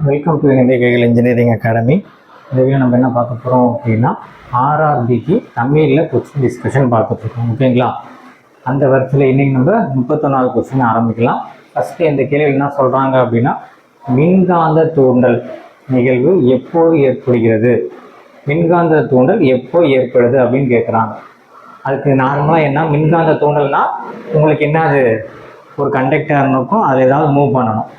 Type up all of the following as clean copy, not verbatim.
Welcome to இந்திய engineering academy. இந்த video நம்ம என்ன பார்க்க போகிறோம் அப்படின்னா, ஆர்ஆர்பிக்கு தமிழில் கொஸ்டின் டிஸ்கஷன் பார்த்துட்ருக்கோம். ஓகேங்களா? அந்த வரிசையில் இன்றைக்கி நம்ம 31வது கொஸ்டின் ஆரம்பிக்கலாம். ஃபஸ்ட்டு இந்த கேள்வி என்ன சொல்கிறாங்க அப்படின்னா, மின்காந்த தூண்டல் நிகழ்வு எப்போது ஏற்படுகிறது, மின்காந்த தூண்டல் எப்போ ஏற்படுது அப்படின்னு கேட்குறாங்க. அதுக்கு நார்மலாக என்ன, மின்காந்த தூண்டல்னா உங்களுக்கு என்ன, அது ஒரு கண்டக்டர் இருக்கும், அதை ஏதாவது மூவ் பண்ணணும்.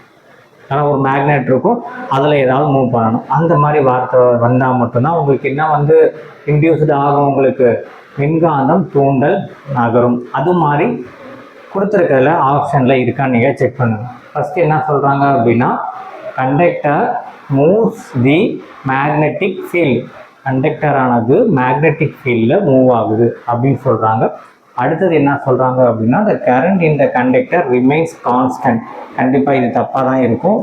ஆனால் ஒரு மேக்னெட் இருக்கும், அதில் ஏதாவது மூவ் பண்ணணும். அந்த மாதிரி வார்த்தை வந்தால் மட்டும்தான் உங்களுக்கு என்ன இன்டியூஸ்டு ஆகும், உங்களுக்கு மின்காந்தம் தூண்டல் நகரும். அது மாதிரி கொடுத்துருக்கிறதுல ஆப்ஷனில் இருக்கான்னு நீங்கள் செக் பண்ணுங்கள். ஃபஸ்ட்டு என்ன சொல்கிறாங்க அப்படின்னா, conductor moves the magnetic field, கண்டக்டரானது மேக்னெட்டிக் ஃபீல்டில் மூவ் ஆகுது அப்படின்னு சொல்கிறாங்க. அடுத்தது என்ன சொல்கிறாங்க அப்படின்னா, the current in the conductor remains constant. கண்டிப்பாக இது தப்பாக தான் இருக்கும்.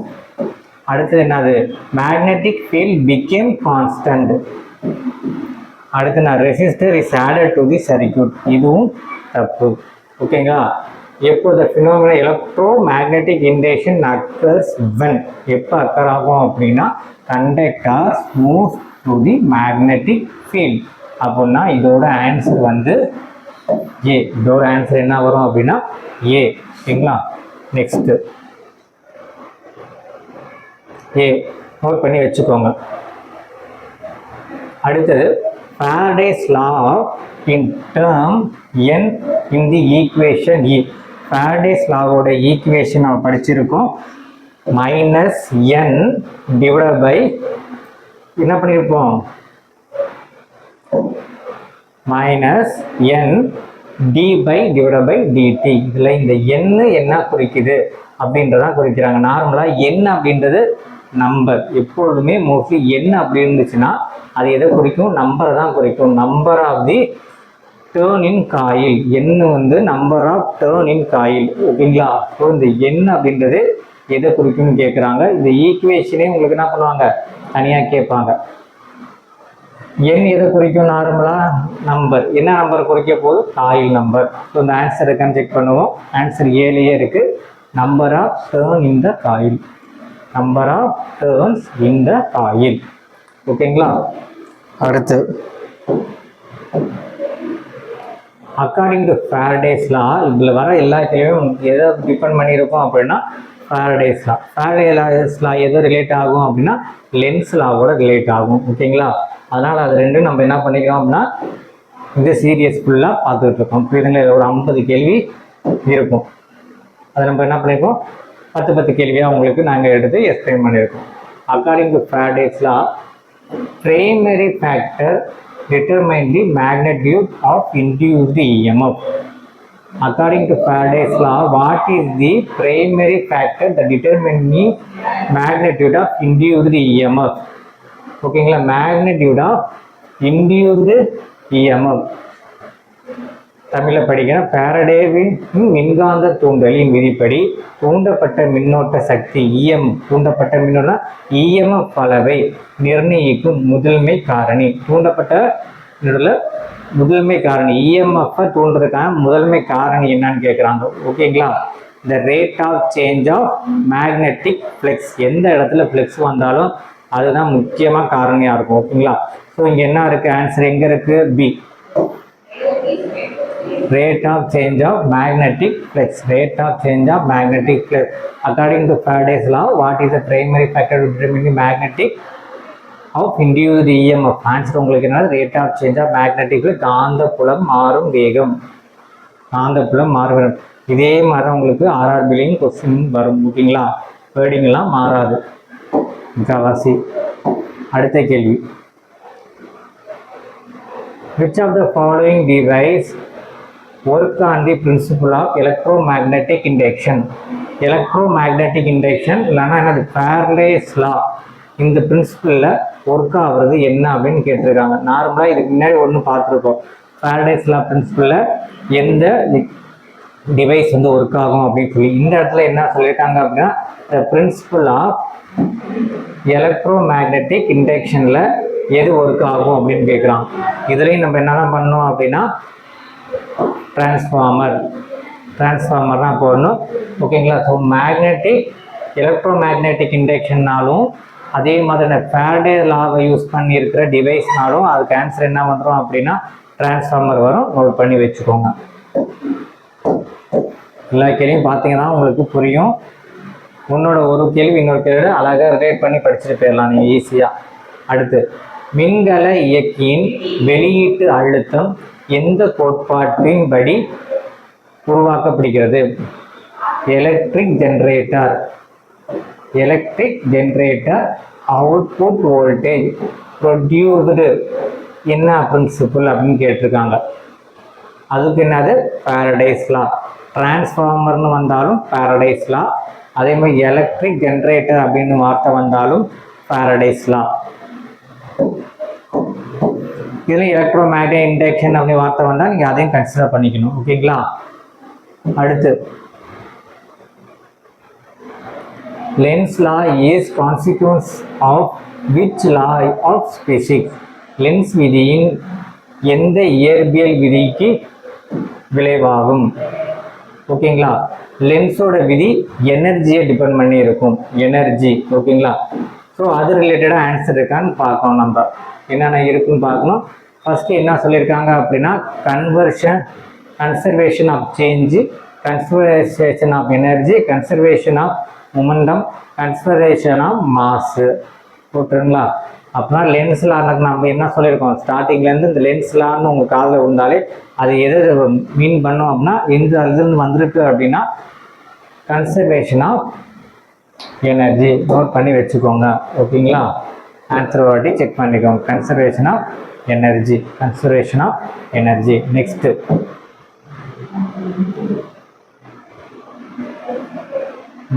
அடுத்தது என்னது, magnetic field became constant. அடுத்து நான் resistor is added to the circuit, இதுவும் தப்பு. ஓகேங்களா? எப்போ the phenomena electromagnetic induction occurs when, எப்போ அக்கர் ஆகும் அப்படின்னா, conductor moves to the magnetic field. அப்படின்னா இதோட ஆன்சர் ஏ. இதோட ஆன்சர் என்ன வரும் அப்படின்னா ஏ. ஓகேங்களா? நெக்ஸ்ட் ஏ நோட் பண்ணி வச்சுக்கோங்க. அடுத்தது Faraday's law in term n in the equation E. Faraday's லாவோட ஈக்குவேஷன் நம்ம படிச்சிருக்கோம். -n டிவைட் பை என்ன பண்ணியிருப்போம், -n d//dt. இதில் இந்த n என்ன குறிக்குது அப்படின்றதான் குறிக்கிறாங்க. நார்மலாக n அப்படின்றது நம்பர், எப்பொழுதுமே மோஸ்ட்லி n அப்படி இருந்துச்சுன்னா அது எதை குறிக்கும், நம்பரை தான் குறிக்கும். Number of the turn in coil, n number of turn in coil. ஓகேங்களா? ஸோ இந்த n அப்படின்றது எதை குறிக்கும்னு கேட்குறாங்க. இந்த ஈக்குவேஷனே உங்களுக்கு என்ன பண்ணுவாங்க, தனியாக கேட்பாங்க. n எதை குறிக்கும், நார்மலாக நம்பர். என்ன நம்பர் குறிக்க போது, காயில் நம்பர். ஸோ இந்த ஆன்சர் இருக்கான்னு செக் பண்ணுவோம். ஆன்சர் ஏலேயே இருக்கு, number of turn in the coil, number of turns in the coil. ஓகேங்களா? அடுத்து அக்கார்டிங் டு ஃபாரடேஸ் லா, இதில் வர எல்லா கேள்வியும் எதை டிபெண்ட் பண்ணியிருக்கோம் அப்படின்னா ஃபாரடேஸ் லா. ஃபாரடேஸ் லா எது ரிலேட் ஆகும் அப்படின்னா லென்ஸ் லாவோட ரிலேட் ஆகும். ஓகேங்களா? அதனால் அது ரெண்டும் நம்ம என்ன பண்ணிக்கிறோம் அப்படின்னா இந்த சீரியஸ் ஃபுல்லாக பார்த்துட்டு இருக்கோம். புரியுதுங்களா? ஒரு 50 கேள்வி இருக்கும். அதை நம்ம என்ன பண்ணியிருக்கோம், 10 கேள்வியாக உங்களுக்கு நாங்கள் எடுத்து எக்ஸ்பிளைன் பண்ணியிருக்கோம். According to Faraday's law, primary factor determine the magnitude of induced EMF. According to Faraday's law, what is the primary factor that determines the magnitude of induced EMF? ஓகேங்களா? magnitude of induced EMF தமிழில் படிக்கிறேன். ஃபாரடேவின் மின்காந்த தூண்டலின் விதிப்படி தூண்டப்பட்ட மின்னோட்ட சக்தி EM, தூண்டப்பட்ட மின்னோட்டம் EMF அளவை நிர்ணயிக்கும் முதன்மை காரணி. தூண்டப்பட்ட முதன்மை காரணி EMF தூண்டுறதுக்கான முதன்மை காரணி என்னன்னு கேட்குறாங்க. ஓகேங்களா? இந்த rate of change of magnetic flux, எந்த இடத்துல ஃப்ளெக்ஸ் வந்தாலும் அதுதான் முக்கியமாக காரணியாக இருக்கும். ஓகேங்களா? ஸோ இங்கே என்ன இருக்குது, ஆன்சர் எங்கே இருக்குது, B. rate of change of magnetic flux, rate of change of magnetic flux. According to Faraday's law, what is the primary factor to determine the magnetic of induced EMF? Answer உங்களுக்கு என்ன, rate of change of magnetic flux, காந்தப்புலம் மாறும் வேகம், காந்தப்புலம் மாறும் வேகம். இதே மாதிரி உங்களுக்கு ஆர்ஆர்பிலையும் கொஸ்டின் வரும். ஓகேங்களா? வேர்டிங்லாம் மாறாது, முக்கால்வாசி. அடுத்த கேள்வி, which of the following device work on the principle of electromagnetic induction? electromagnetic induction இல்லைன்னா என்னது, ஃபாரடேஸ் லா, இந்த பிரின்சிபிளில் ஒர்க் ஆகுறது என்ன அப்படின்னு கேட்டிருக்காங்க. நார்மலாக இதுக்கு முன்னாடி ஒன்று பார்த்துருக்கோம். ஃபாரடேஸ் லா பிரின்சிபிளில் எந்த டிவைஸ் ஒர்க் ஆகும் அப்படின்னு சொல்லி. இந்த இடத்துல என்ன சொல்லியிருக்காங்க அப்படின்னா, த பிரின்சிபிள் ஆஃப் எலக்ட்ரோமேக்னெட்டிக் இண்டக்ஷனில் எது ஒர்க் ஆகும் அப்படின்னு கேட்குறாங்க. இதுலேயும் நம்ம என்னென்ன பண்ணோம் அப்படின்னா டிரான்ஸ்ஃபார்மர் தான் போடணும். ஓகேங்களா? ஸோ மேக்னெட்டிக் எலக்ட்ரோ மேக்னெட்டிக் இண்டக்ஷன்னாலும் அதே மாதிரி ஃபேரடே லாவை யூஸ் பண்ணி இருக்கிற டிவைஸ்னாலும் அதுக்கு ஆன்சர் என்ன வந்துடும் அப்படின்னா டிரான்ஸ்ஃபார்மர் வரும். நோட் பண்ணி வச்சுக்கோங்க. எல்லா கேள்வியும் பார்த்தீங்கன்னா உங்களுக்கு புரியும். உன்னோட ஒரு கேள்வி இன்னொரு கேள்வி அழகாக ரிலேட் பண்ணி படிச்சுட்டு போயிடலாம் நீங்கள் ஈஸியாக. அடுத்து, மின்கல இயக்கியின் வெளியீட்டு அழுத்தம் எந்த கோட்பாட்டின்படி உருவாக்கப்படுகிறது? Electric generator output voltage produced என்ன பிரின்சிபிள் அப்படின்னு கேட்டிருக்காங்க. அதுக்கு என்னது? ஃபாரடேஸ் லா. டிரான்ஸ்ஃபார்மர்னு வந்தாலும் ஃபாரடேஸ் லா, அதே மாதிரி எலக்ட்ரிக் ஜெனரேட்டர் அப்படின்னு வார்த்தை வந்தாலும் ஃபாரடேஸ் லா. இதில் எலக்ட்ரோ மேக்னெட்டிக் இண்டக்ஷன் அப்படின்னு வார்த்தை வந்தால் நீங்கள் அதையும் கன்சிடர் பண்ணிக்கணும். ஓகேங்களா? அடுத்து, Lenz law is consequence of which law of physics? Lenz விதியின் எந்த இயற்பியல் விதிக்கு விளைவாகும்? ஓகேங்களா? லென்ஸோட விதி எனர்ஜியை டிபெண்ட் பண்ணி இருக்கும். எனர்ஜி. ஓகேங்களா? ஸோ அது ரிலேட்டடாக ஆன்சர் இருக்கான்னு பார்க்கணும். நம்ம என்னென்ன இருக்குன்னு பார்க்கணும். ஃபஸ்ட்டு என்ன சொல்லியிருக்காங்க அப்படின்னா conservation of change, conservation of energy, conservation of momentum, conservation of mass. போட்டுருங்களா? அப்படின்னா லென்ஸ் லாக்கு நம்ம என்ன சொல்லியிருக்கோம் ஸ்டார்டிங்லேருந்து, இந்த லென்ஸ் லான்னு உங்கள் காதில் விழுந்தாலே அது எது மீன் பண்ணோம் அப்படின்னா இந்த இதுன்னு வந்திருக்கு அப்படின்னா கன்சர்வேஷன் ஆஃப் எனர்ஜி. நோட் பண்ணி வச்சுக்கோங்க. ஓகேங்களா? ஆன்சர் வாட்டி செக் பண்ணிக்கோங்க. Conservation of energy. Next,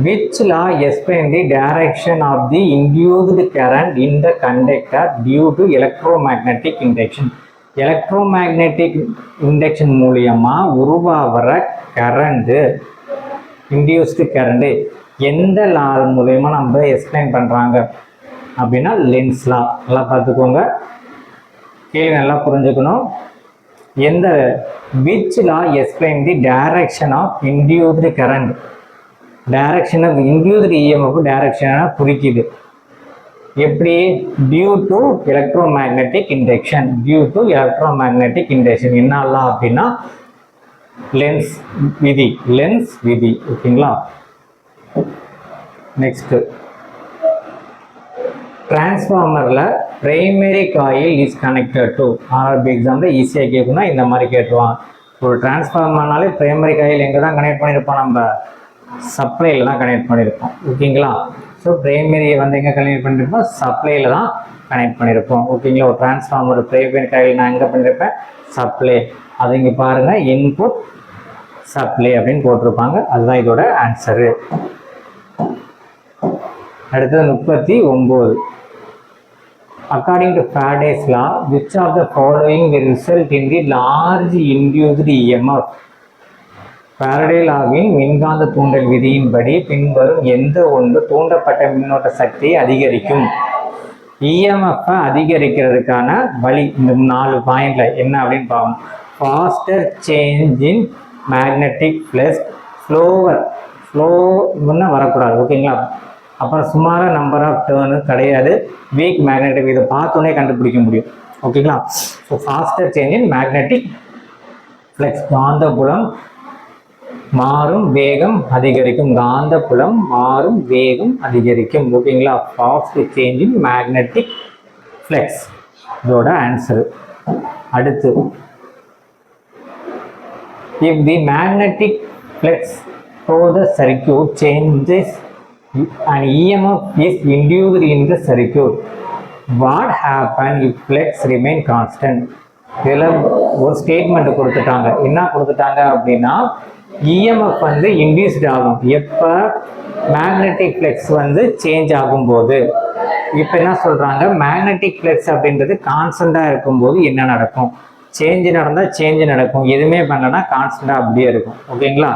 which law explain the direction of the induced current in the conductor due to electromagnetic induction? electromagnetic induction மூலியமா உருவாகிற கரண்ட், இன்டியூஸ்டு கரண்ட் எந்த லா மூலயமா நம்ம எக்ஸ்பிளைன் பண்ணுறாங்க அப்படின்னா லென்ஸ் லா. நல்லா பார்த்துக்கோங்க, கேள்வி நல்லா புரிஞ்சுக்கணும். எந்த which law explain the direction of induced current? Direction of induced EMF டைரக்ஷனாக குறிக்குது. எப்படி? Due to electromagnetic induction. என்ன லா அப்படின்னா லென்ஸ் விதி. ஓகேங்களா? நெக்ஸ்ட், டிரான்ஸ்ஃபார்மரில் primary coil is connected to. RRB example ஈஸியாக கேட்குன்னா இந்த மாதிரி கேட்டுருவான். ஒரு டிரான்ஸ்ஃபார்மர்னாலே பிரைமரி காயில் எங்கே தான் கனெக்ட் பண்ணியிருப்போம்? நம்ம சப்ளையில் தான் கனெக்ட் பண்ணியிருப்போம். ஓகேங்களா? ஸோ பிரைமரியை வந்து எங்கே கனெக்ட் பண்ணியிருப்போம்? சப்ளையில் தான் கனெக்ட் பண்ணியிருப்போம். ஓகேங்களா? ஒரு டிரான்ஸ்ஃபார்மர் பிரைமரி காயில் நான் எங்கே பண்ணியிருப்பேன்? சப்ளை. அது இங்கே பாருங்கள், இன்புட் சப்ளை அப்படின்னு போட்டிருப்பாங்க. அதுதான் இதோட ஆன்சரு. அடுத்தது 39. According to Faraday's law, which of the following will result in the large induced EMF? Faraday லாவின் மின்காந்த தூண்டல் விதியின்படி பின்வரும் எந்த ஒன்று தூண்டப்பட்ட மின்னோட்ட சக்தியை அதிகரிக்கும்? இஎம்எஃப் அதிகரிக்கிறதுக்கான வழி இந்த 4 பாயிண்ட்ல என்ன அப்படின்னு பார்க்கணும். Faster change in magnetic flux, ஸ்லோன்னு வரக்கூடாது. ஓகேங்களா? அப்புறம் சுமார நம்பர் ஆஃப் டேர்னு கிடையாது. வீக் மேக்னெட்டிக், இதை பார்த்தோன்னே கண்டுபிடிக்க முடியும். ஓகேங்களா? So faster change in magnetic flux, காந்தப்புலம் மாறும் வேகம் அதிகரிக்கும். ஓகேங்களா? Fast change in magnetic flux இதோட ஆன்சரு. அடுத்து, if the magnetic flux through the circuit changes and EMF is induced in the circuit, what happen if flux remain constant? இதில் ஒரு statement கொடுத்துட்டாங்க. என்ன கொடுத்துட்டாங்க அப்படின்னா இஎம்எஃப் வந்து இன்டியூஸ்ட் ஆகும் எப்போ? மேக்னெட்டிக் ஃப்ளக்ஸ் வந்து சேஞ்ச் ஆகும்போது. இப்போ என்ன சொல்கிறாங்க? மேக்னெட்டிக் ஃப்ளக்ஸ் அப்படின்றது கான்ஸ்டண்ட்டாக இருக்கும்போது என்ன நடக்கும்? சேஞ்சு நடந்தால் சேஞ்சு நடக்கும், எதுவுமே பண்ணலன்னா கான்ஸ்டண்ட்டாக அப்படியே இருக்கும். ஓகேங்களா?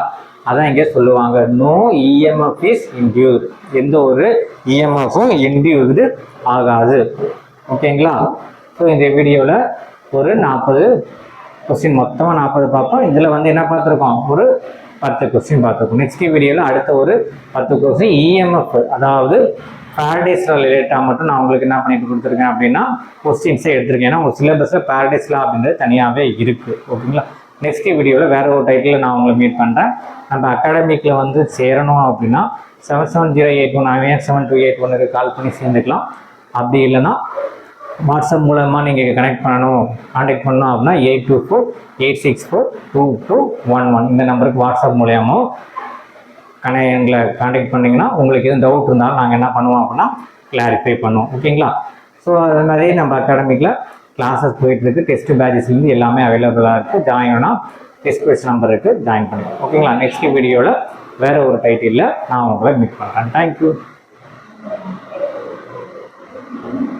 அதான் இங்கே சொல்லுவாங்க, நோ இஎம்எஃப் இஸ் இன்டியூஸ்ட். எந்த ஒரு இஎம்எஃப்பும் இன்டியூஸ்டு ஆகாது. ஓகேங்களா? ஸோ இந்த வீடியோவில் ஒரு 40 கொஸ்டின், மொத்தமாக 40 பார்ப்போம். இதில் வந்து என்ன பார்த்துருக்கோம்? ஒரு 10 கொஸ்டின் பார்த்துருக்கோம். நெக்ஸ்ட் வீடியோவில் அடுத்த ஒரு 10 கொஸ்டின் இஎம்எஃப், அதாவது பேரடைஸ் லா ரிலேட்டாக மட்டும் நான் உங்களுக்கு என்ன பண்ணிட்டு கொடுத்துருக்கேன் அப்படின்னா கொஸ்டின்ஸை எடுத்திருக்கேன். ஏன்னா உங்கள் சிலபஸில் பேரடைஸ் லா அப்படின்றது தனியாகவே இருக்குது. ஓகேங்களா. நெக்ஸ்ட் வீடியோவில் வேறு ஒரு டைட்டில் நான் உங்களை மீட் பண்ணுறேன். நம்ம அகாடமிக்கில் வந்து சேரணும் அப்படின்னா 7708197281 கால் பண்ணி சேர்ந்துக்கலாம். அப்படி இல்லைன்னா வாட்ஸ்அப் மூலமாக நீங்கள் கான்டாக்ட் பண்ணணும் அப்படின்னா 8248642211 இந்த நம்பருக்கு வாட்ஸ்அப் மூலயமா எங்களை கான்டாக்ட் பண்ணிங்கன்னா உங்களுக்கு எதுவும் டவுட் இருந்தாலும் நாங்கள் என்ன பண்ணுவோம் அப்படின்னா கிளாரிஃபை பண்ணுவோம். ஓகேங்களா. ஸோ அது மாதிரி நம்ம அகாடமிக்கில் கிளாஸஸ் போயிட்டுருக்கு. டெஸ்ட் பேட்சஸ்லேருந்து எல்லாமே அவைலபிளாக இருக்குது. ஜாயின் ஆனால் டிஸ்கிரிப்ஷன் நம்பர் இருக்குது, ஜாயின் பண்ணுவோம். ஓகேங்களா. நெக்ஸ்ட் வீடியோவில் வேறு ஒரு டைட்டிலில் நான் உங்களை மீட் பண்ணுறேன். தேங்க்யூ.